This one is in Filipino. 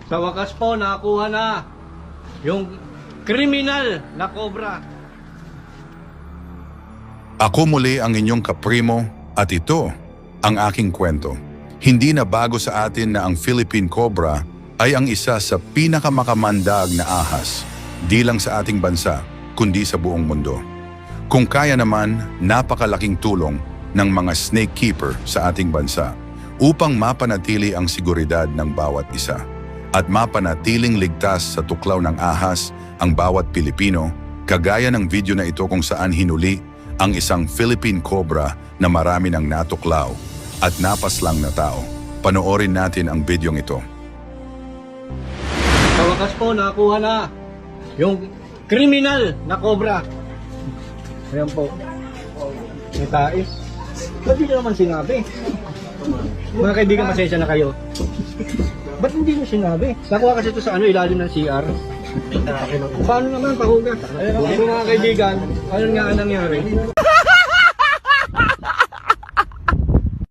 Sa wakas po, nakakuha na yung kriminal na cobra. Ako muli ang inyong kaprimo at ito ang aking kwento. Hindi na bago sa atin na ang Philippine Cobra ay ang isa sa pinakamakamandag na ahas, di lang sa ating bansa, kundi sa buong mundo. Kung kaya naman, napakalaking tulong ng mga snake keeper sa ating bansa upang mapanatili ang seguridad ng bawat isa at mapanatiling ligtas sa tuklaw ng ahas ang bawat Pilipino, kagaya ng video na ito kung saan hinuli ang isang Philippine Cobra na marami ng natuklaw at napaslang na tao. Panoorin natin ang videong ito. Sa wakas po, nakakuha na yung kriminal na cobra. Ayan po. May tais. Ba't hindi naman sinabi? Mga kaibigan, pasensya na kayo. Ba't hindi nyo sinabi? Nakuha kasi ito sa ilalim ng CR. Paano naman pahuga? Ayun mga kaibigan, ano nga ang nangyari?